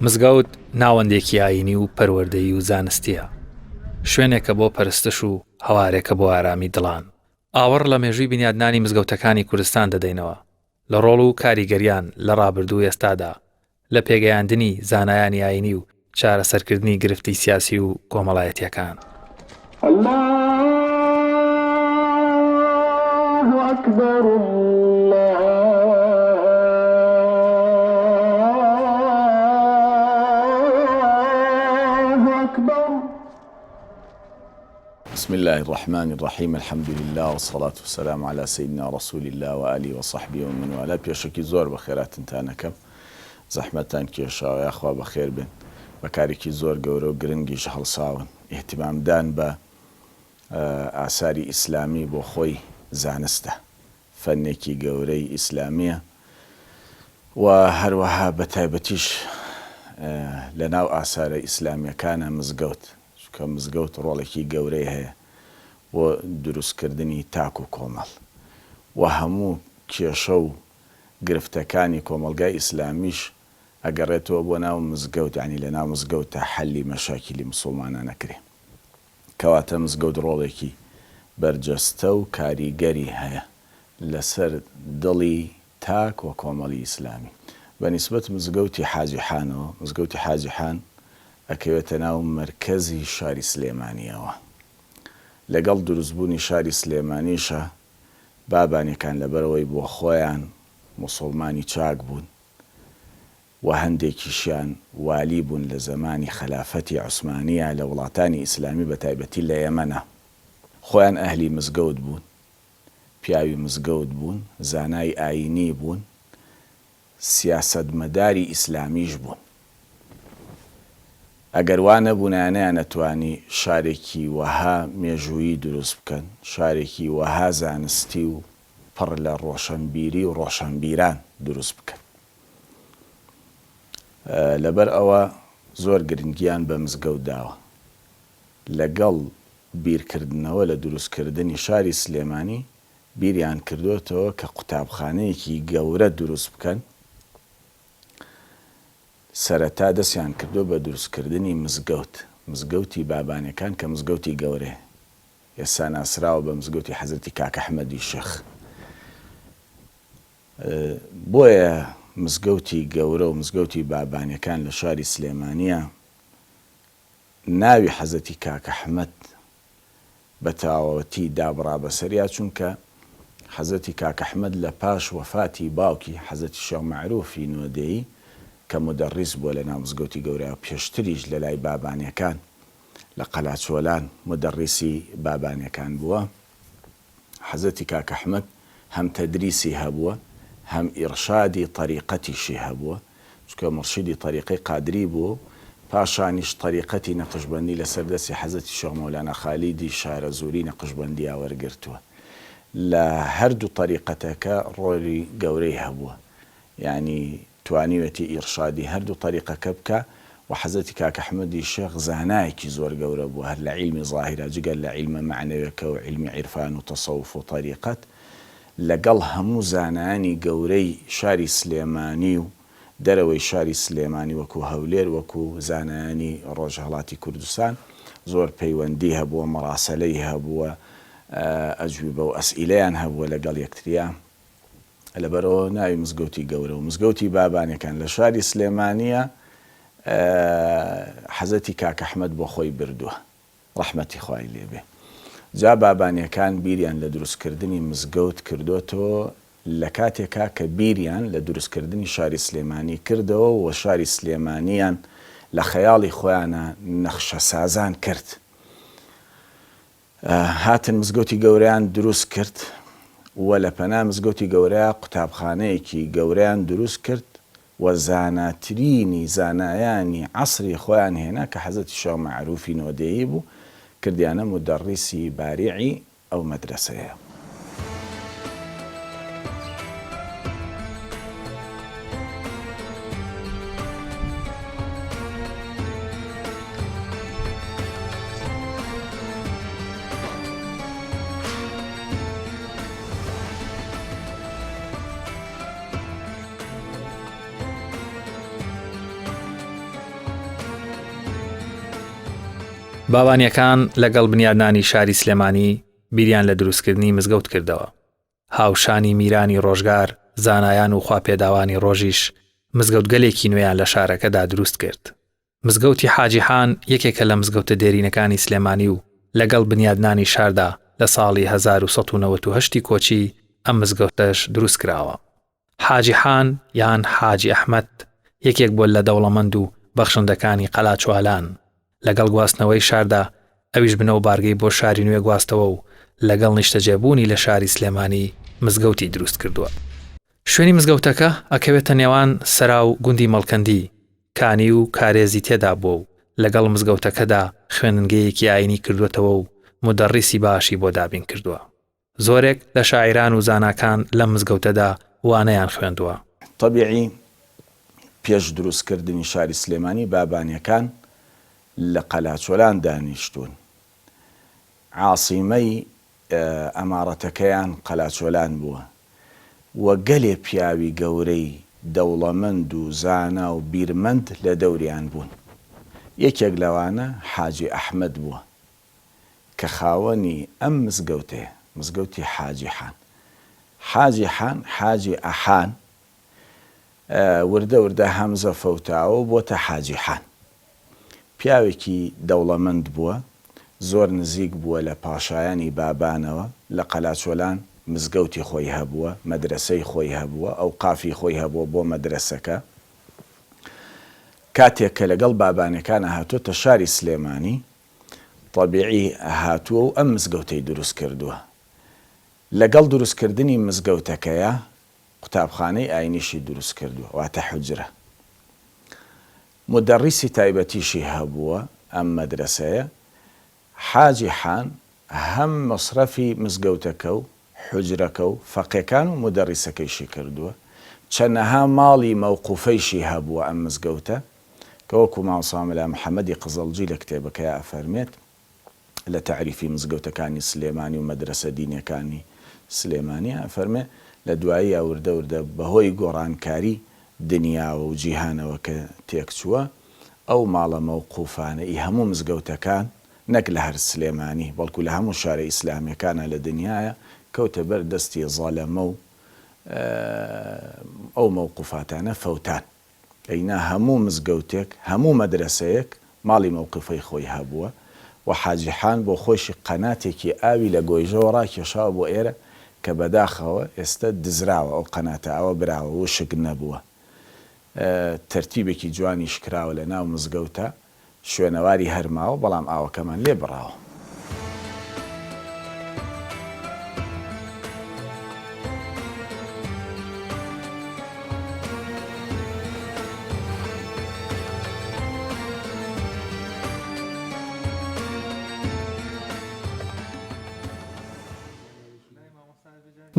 مزگەوت ناوەندێکی ئاینی و پەروەردەیی و زانستیە، شوێنێکە بۆ پەرستش و هەوارێکە بۆ ئارامی دڵان. ئاوەڕ لە مێژووی بنیادنانی مزگەوتەکانی کوردستان دەدەینەوە، لە ڕۆڵ و کاریگەریان لە ڕابردوو ئێستادا، لە پێگەیاندنی زانایانی ئاینی و چارەسەرکردنی گرفتی سیاسی و کۆمەڵایەتیەکان. الله أكبر الله أكبر. بسم الله الرحمن الرحيم. الحمد لله والصلاة والسلام على سيدنا رسول الله وآله وصحبه ومن والاه. پێشەکی زۆر بەخێراتتان دەکەم، زەحمەتتان کێشاوە یاخوا بەخێر بن، بەکارێکی زۆر گەورە و گرنگیش هەڵساون، ئیهتیمامدان بە ئاساری ئیسلامی بۆ خۆی زانستە، فەنێکی گەورەی ئیسلامیە و هەروەها بە تایبەتیش لە ناو ئاسارە ئیسلامیەکانە مزگەوت، چونکە مزگەوت ڕۆڵێکی گەورەی هەیە بۆ دروستکردنی تاک و کۆمەڵ و هەموو کێشە و گرفتەکانی کۆمەلگای ئیسلامیش ئەگەڕێتەوە بۆ ناو مزگەوت، یعنی لە ناو مزگەوتە حەلی مەشاکیلی مسڵمانان ئەکرێ. کەواتە مزگەوت ڕۆڵێکی بەرجەستە و کاریگەری هەیە لەسەر دڵی تاک و کۆمەڵی ئیسلامی. بەنیسبەت مزگەوتی حاجی حانەوە، مزگەوتی حاجی حان ئەکەوێتە ناو مەرکەزی شاری سلێمانیەوە. لەگەڵ دروستبوونی شاری سلێمانیشە بابانێکان لەبەرەوەی بۆ خۆیان موسڵمانی چاک بوون و هەندێکیشیان والی بوون لە زمانی خلافەتی عوسمانیە لە وڵاتانی ئیسلامی بە تایبەتی لە یەمەنە. خۆیان ئەهلی مزگەوت بوون، پیاوی مزگەوت بوون، زانای ئاینی بوون، سیاسەتمەداری ئیسلامیش بوون. ئەگەر وا نەبوونیانەیە نەتوانی شارێکی وەها مێژوویی دروست بکەن، شارێکی وەها زانستی و پڕ لە ڕۆشنبیری و ڕۆشنبیران دروست بکەن. لەبەر ئەوە زۆر گرنگیان بە مزگەوت داوە. لەگەڵ بیرکردنەوە لە دروستکردنی شاری سلێمانی بیریان کردوێتەوە کە قوتابخانەیەکی گەورە دروست بکەن. سەرەتا دەستیان کردو بە دروستکردنی مزگەوت، مزگەوتی بابانەکان کە مزگەوتی گەورەیە، ئێستا ناسراوە بە مزگەوتی حەزرەتی کاکە ئەحمەدی شێخ. بۆیە مزگەوتی گەورە و مزگەوتی بابانەکان لە شاری سلێمانیە ناوی حەزرەتی کاکە ئەحمەد بە تەواوەتی دابڕا بەسەریا، چونکە حەزرەتی کاکە ئەحمەد لە پاش وەفاتی باوکی حەزرەتی شێخ مەعروفی نۆدەیی کە مدەڕیس بووە لە ناو مزگەوتی گەورە، پێشتریش لە لای بابانەکان لە قەلاچۆلان مدەڕیسی بابانەکان بووە. حەزرەتی کاکە ئەحمەد هەم تەدریسی هەبووە، هەم ئیرشادی طەریقەتیشی هەبووە، چونکە مرشیدی طەریقەی قادری بوو، پاشانیش طەریقەتی نەقشبەندی لەسەر دەستی حەزرەتی شێخ مەولانە خالیدی شارەزووری نەقشبەندییا وەرگرتووە. لە هەردوو طەریقەتەکە ڕۆلی گەورەی هەبووە، یعنی توانیوێتی ئیرشادی هەردوو طەریقەکە بکە و حەزرەتی کاکە ئەحمەدی شێخ زانایەکی زۆر گەورە بووە، هەر لە عیلمی ظاهیرە جگەل لە عیلمە مەعنەویەکە و عیلمی عیرفان و تەسەووف و طەریقەت، لەگەڵ هەموو زانایانی گەورەی شاری سلێمانی و دەرەوەی شاری سلێمانی وەکو هەولێر، وەکو زانایانی ڕۆژهەڵاتی کوردستان زۆر پەیوەندی هەبووە، مەراسەلەی هەبووە، ئەجوبە و ئەسئیلەیان هەبووە لەگەڵ یەکتریا. لەبەرەوە ناوی مزگەوتی گەورە و مزگەوتی بابانەکان لە شاری سلێمانیە حەزرەتی کاکە ئەحمەد بۆ خۆی بردووە، ڕەحمەتی خوای لێبێ. جا بابانەکان بیریان لە دروستکردنی مزگەوت کردوتەوە لە کاتێکا کە بیریان لە دروستکردنی شاری سلێمانی کردەوە و شاری سلێمانیان لە خەیاڵی خۆیانە نەخشە سازان کرد. هاتن مزگەوتی گەورەیان دروست کرد و لە پەنا مزگەوتی گەورەیە قوتابخانەیەکی گەورەیان دروست کرد و زاناترینی زانایانی عەسری خۆیان هێنا کە حەزرەتی شێخ مەعروفی نۆدەیی بوو، کردیانە مدەڕیسی باریعی ئەو مەدرسەیە. باوانیەکان لەگەڵ بنیادنانی شاری سلێمانی بیریان لە دروستکردنی مزگەوت کردەوە. هاوشانی میرانی ڕۆژگار، زانایان و خواپێداوانی ڕۆژیش مزگەوتگەلێکی نوێیان لە شارەکەدا دروست کرد. مزگەوتی حاجی حان یەکێکە لە مزگەوتە دێرینەکانی سلێمانی و لەگەڵ بنیادنانی شاردا لە ساڵی 1998 کۆچی ئەم مزگەوتەش دروست کراوە. حاجی حان یان حاجی ئەحمەد یەکێک بووە لە دەوڵەمەند و بەخشندەکانی قەلاچوالان. لەگەڵ گواستنەوەی شاردا ئەویش بنە و بارگەی بۆ شاری نوێ گواستەوە و لەگەڵ نیشتەجێبوونی لە شاری سلێمانی مزگەوتی دروست کردووە. شوێنی مزگەوتەکە ئەکەوێتە نێوان سەرا و گوندی مەڵکەندی، کانی و کارێزی تێدا بووە و لەگەڵ مزگەوتەکەدا خوێننگەیەکی ئاینی کردوێتەوە و مدەڕیسی باشی بۆ دابین کردووە. زۆرێک لە شاعیران و زاناکان لە مزگەوتەدا وانەیان خوێندووە. طبیعی پێش دروستکردنی شاری سلێمانی بابانیەکان لە قەلاچۆلان دانیشتوون. عاسیمەی ئەمارەتەکەیان قەلاچۆلان بووە و گەلێ پیاوی گەورەی دەوڵەمەند و زانا و بیرمەند لە دەوریان بوون. یەکێک لەوانە حاجی ئەحمەد بووە کە خاوەنی ئەم مزگەوتەیە، مزگەوتی حاجی حان. حاجی حان، حاجی ئەحان وردە وردە هەمزە فەوتاوە بۆتە حاجی حان. پیاوێکی دەوڵەمەند بووە، زۆر نزیک بووە لە پاشایانی بابانەوە. لە قەلاچۆلان مزگەوتی خۆی هەبووە، مەدرسەی خۆی هەبووە، ئەو قافی خۆی هەبووە بۆ مەدرسەکە. کاتێک کە لەگەڵ بابانەکانە هاتووەتە شاری سلێمانی، طبیعی هاتووە و ئەم مزگەوتەی دروست کردووە. لەگەڵ دروستکردنی مزگەوتەکەیە قوتابخانەی ئاینیشی دروست کردووە، واتە حوجرە. مدەڕیسی تایبەتیشی هەبووە ئەم مەدرسەیە. حاجی حان هەم مەصرەفی مزگەوتەکە و حوجرەکە و فەقێکان و مدەڕیسەکەیشی کردووە. چەندەها ماڵی مەوقوفەیشی هەبووە ئەم مزگەوتە کە وەکو ماوەسامەلا محەممەدی قزەڵجی لە کتێبەکەی ئەفەرمێت لە تعریفی مزگەوتەکانی سلێمانی و مەدرسە دینیەکانی سلێمانی ئەفەرمێ لە دوایی ئەوردە وردە بەهۆی گۆڕانکاری دنیاوە و جیهانەوە کە تێکچووە، ئەو ماڵە مەوقوفانەی هەموو مزگەوتەکان نەک لە هەر سلێمانی بەڵکو لە هەموو شارە ئیسلامیەکانە لە دنیاە کەوتە بەر دەستی زاڵەمە و ئەو مەوقوفاتانە فەوتان. ئەینا هەموو مزگەوتێک، هەموو مەدرسەیەک ماڵی مەوقفەی خۆی هەبووە و حاجی حان بۆ خۆشی قەناتێکی ئاوی لە گۆیژەوە ڕاکێشاوە بۆ ئێرە کە بەداخەوە ئێستا دزراوە، ئەو قەناتە ئەوە براوە وشک نەبووە. تەرتیبێکی جوانیش کراوە لە ناو مزگەوتە، شوێنەواری هەرماوە، بەڵام ئاوەکەمان لێ بڕاوە.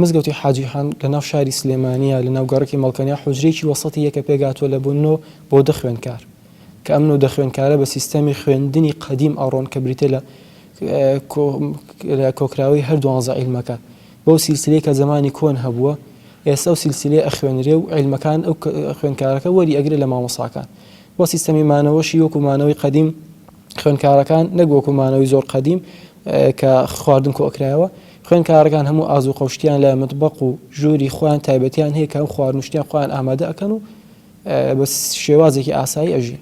مزگەوتی حاجی حان لە ناو شاری سلێمانیە، لە ناو گەڕێکی مەڵکەنیا حوجرێکی وەسەتی یەکە پێگاتوە لە بوونەوە بۆ دە خوێنکار کە ئەم نۆ دە خوێنکارە بە سیستەمی خوێندنی قەدیم ئەڕۆن کە بریتە لە کۆکراوی هەر 12 عیلمەکە. بەو سیلسلەیە کە زمانی کۆن هەبووە، ئێستا و سیلسلەیە ئەخوێنرێ و عیلمەکان ئەو خوێنکارەکە وەری ئەگرێ لە مامۆساکان. بۆ سیستەمی مانەوەشی وەکو مانەوەی قەدیم خوێنکارەکان نەک وەکو مانەوەی زۆر قەدیم کە خواردن کۆکرایەوە، خوێنکارەکان هەموو ئازوو قەوشتیان لە متبەق و ژووری خۆیان تایبەتیان هەیە کە ئەم خواردنوشتیان خۆیان ئامادە ئەکەن و بە شێوازێکی ئاسایی ئەژین.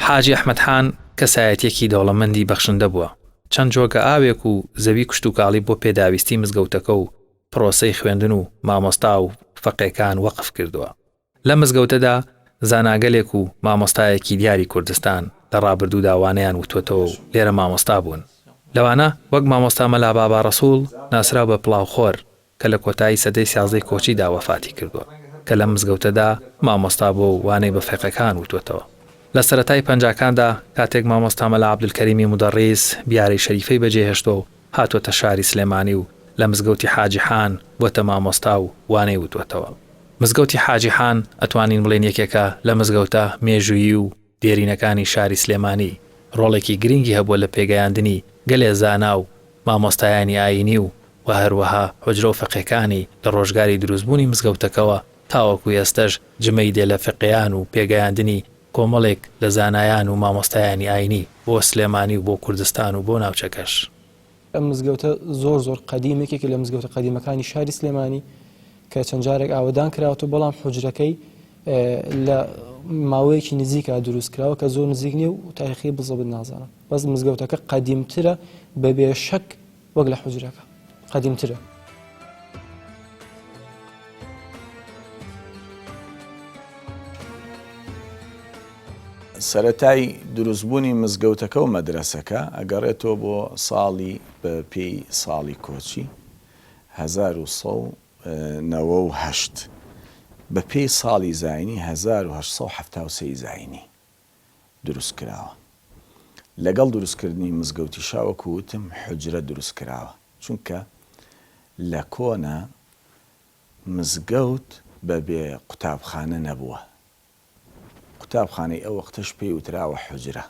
حاجی ئەحمەد حان کەسایەتێکی دەوڵەمەندی بەخشندە بووە. چەند جۆگە ئاوێک و زەوی کشت و کاڵی بۆ پێداویستی مزگەوتەکە و پرۆسەی خوێندن و مامۆستا و فەقێکان وەقف کردووە. لە مزگەوتەدا زاناگەلێک و مامۆستایەکی دیاری کوردستان لە ڕابردوودا وانەیان وتوێتەوە و لێرە مامۆستا بوون. لەوانە وەک مامۆستا مەلا بابا ڕەسوول ناسرا بە پڵاوخۆر کە لە کۆتایی سەدەی 16 کۆچیدا وەفاتی کردووە کە لە مزگەوتەدا مامۆستا بۆ وانەی بە فەقێکان وتوێتەوە. لە سەرەتای پەنجاکاندا کاتێک مامۆستا مەلا عەبدولکەریمی مدەڕیس بیارەی شەریفەی بەجێهێشتۆ و هاتوۆتە شاری سلێمانی و لە مزگەوتی حاجی حان بۆتە مامۆستا و وانەی وتوێتەوە. مزگەوتی حاجی حان ئەتوانین بڵێن یەکێکە لە مزگەوتە مێژوویی و دێرینەکانی شاری سلێمانی ڕۆڵێکی گرنگی هەبووە لە پێگەیاندنی گەلێ زانا و مامۆستایانی ئاینی و هەروەها حوجرە و فەقێکانی لە ڕۆژگاری دروستبوونی مزگەوتەکەوە تاوەکو ئێستەش جمەی دێ لە فقیان و پێگەیاندنی کۆمەڵێک لە زانایان و مامۆستایانی ئاینی بۆ سلێمانی و بۆ کوردستان و بۆ ناوچەکەش. ئەم مزگەوتە زۆر قەدیمێکێکی لە مزگەوتە قەدیمەکانی شاری سلێمانی کە چەند جارێک ئاوەدان کراوەوە، بەڵام حوجرەکەی لە ماوەیەکی نزیکە دروست کراوە کە زۆر نزیک نیە و تاریخی بزەبت نازانم. بەس مزگەوتەکە قەدیمترە بە بێشەک وەک لە حوجرەکە قەدیمترە. سەرەتای دروستبوونی مزگەوتەکە و مەدرسەکە ئەگەڕێتەوە بۆ ساڵی بە پێی ساڵی کۆچی 1998 بە پێی ساڵی زاینی 1970 زاینی دروست کراوە. لەگەڵ دروستکردنی مزگەوتی شاوەکو وتم حوجرە دروست کراوە، چونکە لە کۆنا مزگەوت بەبێ قوتابخانە نەبووە. قوتابخانەی ئەو وەختەش پێی وتراوە حوجرە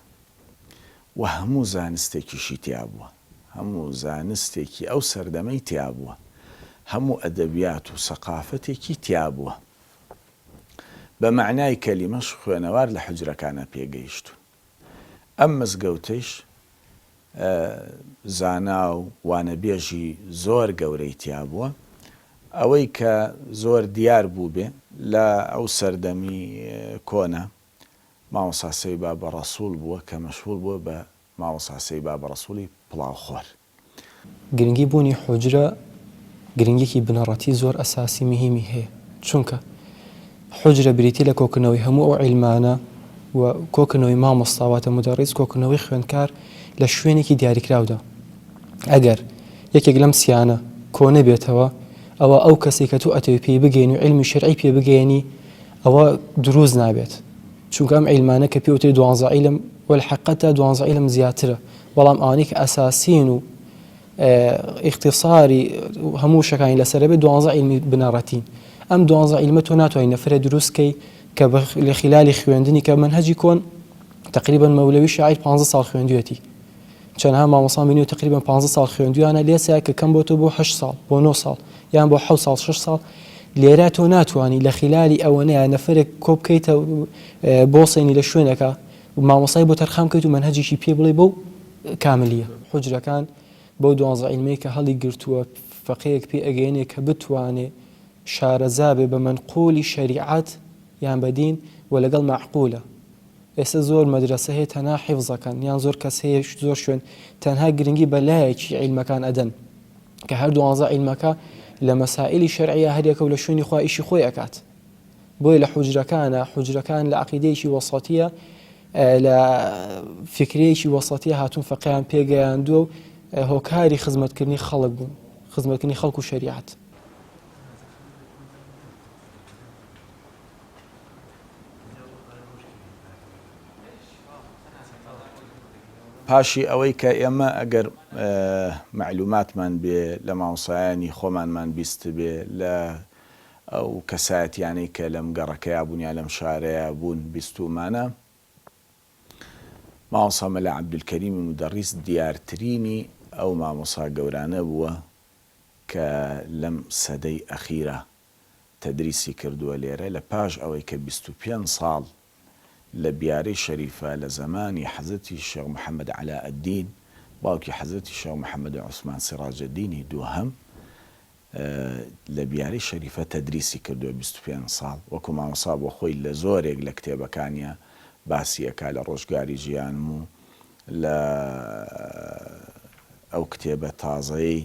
و هەموو زانستێکیشی تیا بووە، هەموو زانستێکی ئەو سەردەمەی تیا بووە، هەموو ئەدەبیات و سەقافەتێکی تیا بووە. بە معنای کەلیمەش خوێنەوار لە حوجرەکانە پێگەیشتون. ئەم مزگەوتەیش زانا و وانەبێژی زۆر گەورەی تیا بووە، ئەوەی کە زۆر دیار بوو بێ لە ئەو سەردەمی کۆنا مامۆستا سەی بابە ڕەسوول بووە کە مەشهوور بووە بە مامۆستا سەی بابە ڕەسوولی پڵاوخۆر. گرنگی بوونی حوجرە گرنگێکی بنەڕەتی زۆر ئەساسی مهمی هەیە، چونکە حوجرە بریتی لە کۆکردنەوەی هەموو ئەو عیلمانە و کۆکردنەوەی مامۆستاواتە مدەڕیس، کۆکردنەوەی خوێندکار لە شوێنێکی دیاریکراودا. ئەگەر یەکێک لەم سیانە کۆ نەبێتەوە، ئەوە ئەو کەسێک کە تو ئەتەوی پێی بگەین و علمی شەرعی پێ بگەێنی ئەوە دروست نابێت، چونکە ئەم عیلمانە کە پێوتری 12 عیلم والحەقەتە 12 عیلم زیاترە، بەڵام ئەوانەی کە ئەساسین و اختصاری هەموو شەکانی لەسەر بێت 12 عیلمی بنەڕەتین. ئەم 12 عیلمە تۆ ناتوانین نەفرە دروستکەی کە لە خلالی خوێندنی کە منهەجی کۆن تقریبا مەولەوی شاعیر 15 ساڵ خوێندوێتی، چەندها مامۆستا بینی و تقریبا 15 ساڵ خوێندویانە، لێسا کە کەم بۆتە بۆ 8 ساڵ بۆ 9 ساڵ یان بۆ 7 ساڵ 6 ساڵ. لێرە تۆ ناتوانانی لە خلالی ئەوەنەیە نەفرێک کۆ بکەیتە بۆ سێنی لە شوێنەکە و مامۆستای بۆ تەرخام بکەیت و منهەجێکی پێ بڵێ بەو کاملیە. حوجرەکان بەو 12 عیلمەی کە هەڵی گرتووە فەقەیەک پێ ئەگەێنێ کە بتوانێ شارەزا بێ بە منقولی شەریعەت یان بەدین و لەگەڵ معقولە. ئێستا زۆر مەدرسە هەیە تەنها حیفزەکەن، یان زۆر کەس هەیە زۆر شوێن تەنها گرنگی بە لایەکی عیلمەکان ئەدەن کە هەر 12 عیلمەکە لە مەسائلی شەرعیە هەرێکە و لە شوێنی خوا ئیشی خۆی ئەکات. بۆیە لە حوجرەکان لە عەقیدەیەکی وەسەطیە، لە فکرەیەکی وەسەطیە هاتوون فەقیهان پێگەیاندووە و هۆکاری خزمەتکردنی خەڵک بوون، خزمەتکردنی خەڵک و شەریعەت. پاشی ئەوەی کە ئێمە ئەگەر معلوماتمان بێ لە مامۆستایانی خۆمانمان بیست بێ لە ئەو کەسایەتیانەی کە لەم گەڕەکەیا بوون یا لەم شارەیە بوون بیستومانە، مامۆستا مەلا عەبدولکەریمی مدەڕیس دیارترینی ئەو مامۆستا گەورانە بووە کە لەم سەدەی ئەخیرە تەدریسی کردووە لێرە، لە پاش ئەوەی کە 25 ساڵ لە بیارەی شەریفە لە زمانی حەزەتی شێخ محەممەد عەلاءالدین باوکی حەزەتی شێخ محەممەد عوسمان سیراجەدینی دووهەم لە بیارەی شەریفە تەدریسی کردووە 25 ساڵ، وەکو مامۆستا بۆ خۆی لە زۆرێک لە کتێبەکانیە باسیەکە لە ڕۆژگاری ژیانم و لە ئەو کتێبە تازەی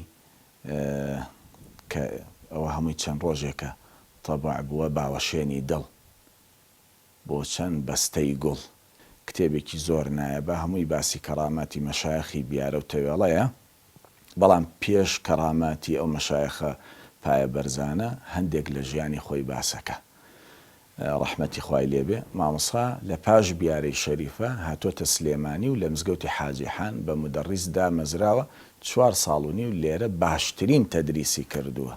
کە ئەوە هەمووی چەند ڕۆژێکە تەبع بووە، باوەشێنی دڵ بۆ چەند بەستەی گوڵ، کتێبێکی زۆر نایەبە، هەمووی باسی کەراماتی مەشایەخی بیارە و تەوێڵەیە، بەڵام پێش کەراماتی ئەو مەشایەخە پایە بەرزانە هەندێک لە ژیانی خۆی باسەکە ڕەحمەتی خوای لێبێ. مامۆستا لە پاش بیارەی شەریفە هاتۆتە سلێمانی و لە مزگەوتی حاجیحان بە مدەڕیس دامەزراوە، 4 ساڵ و نیو لێرە باشترین تەدریسی کردووە،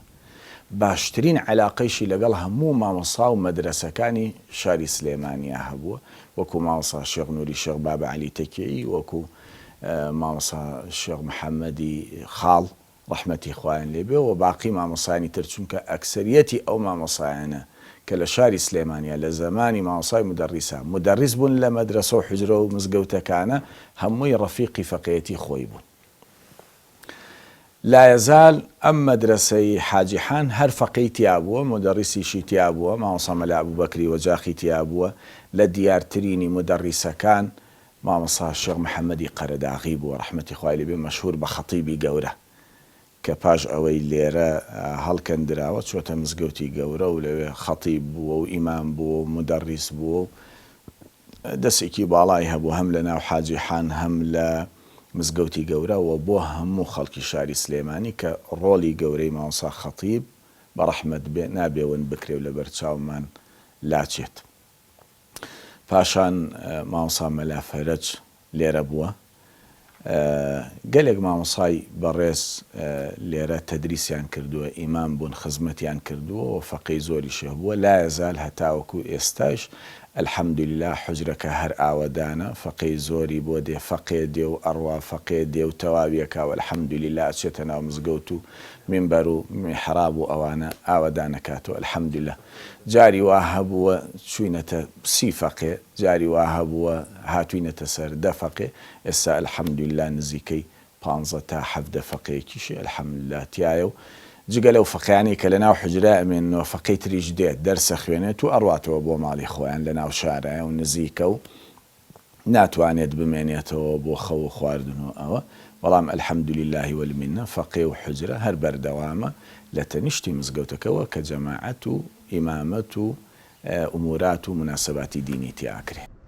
باشترین علاقەیشی لەگەڵ هەموو مامۆستا و مەدرسەکانی شاری سلێمانیا هەبووە، وەکو مامۆستا شێخ نووری شێخ بابە عەلی تەکیئی، وەکو مامۆستا شێخ محەممەدی خاڵ ڕەحمەتی خوایان لێبێ و باقی مامۆستایانی تر، چونکە ئەکسەریەتی ئەو مامۆستایانە کە لە شاری سلێمانیا لە زمانی مامۆسای مدەریس بوون لە مەدرسە و حجرە و مزگەوتەکانە هەمووی ڕەفیقی فەقێتی خۆی بوون. لا يزال ئەم مەدرسەی حاجیحان هەر فەقێی تیا بووە، مدەریسیشی تیا بووە، مامۆسا مەلا ئەبوبەکری وەجاخی تیا بووە. لە دیارترینی مدەریسەکان مامۆستا شێخ محەممەدی قەرەداغی بووە ڕەحمەتی خوای لێبێ، مەشهور بە خەتیبی گەورە کە پاش ئەوەی لێرە هەڵکەندراوە چۆتە مزگەوتی گەورە و لەوێ خەتیب بووە و ئیمام بووە و مدەریس بووە و دەستێکی باڵای هەبوو هەم لە ناو حاجیحان هەم لە مزگەوتی گەورەوە بۆ هەموو خەڵکی شاری سلێمانی کە ڕۆڵی گەورەی مامۆستا خەتیب بە ڕەحمەت بێ نابێون بکرێ و لە بەرچاومان لاچێت. پاشان مامۆستا مەلا فەرەج لێرە بووە، گەلێک مامۆسای بەڕێز لێرە تەدریسیان کردووە، ئیمام بوون، خزمەتیان کردووە و فەقێی زۆری شێ بووە. لا يزال هەتاوەکو ئێستاش الحەمدوللا حجرەکە هەر ئاوەدانە، فەقێی زۆری بۆ دێ، فەقێ دێ و ئەڕوا فەقێ دێ و تەواویەکە الحەمدوللا ئەچێتە ناو مزگەوت و منبەر و میحراب و ئەوانە ئاوەدانەکاتەوە الحەمدوللا. جاری وا هەبووە چوینەتە 30 فەقێ، جاری وا هەبووە هاتوینەتە سەر 10 فەقێ، ئێستا الحەمدوللا نزیکەی 15 تا 17 فەقەیەکیشی الحەمدوللا تایە و جگە لەو فەقەیانی کە لە ناو حجرا ئەمێنەوە فەقەی تریش دێت دەرسە خوێنێت و ئەڕواتەوە بۆ ماڵی خۆیان لە ناو شارایە و نزیکە و ناتوانێت بمێنێتەوە بۆ خەو و خواردن و ئەوە، بەڵام الحەمدوللای وەلمینە فەقێ و حجرە هەر بەردەوامە لە تەنیشتی مزگەوتەکەەوە کە جەماعەت و ئیمامەت و ئومورات و مناسەباتی دینی تیاکرێ.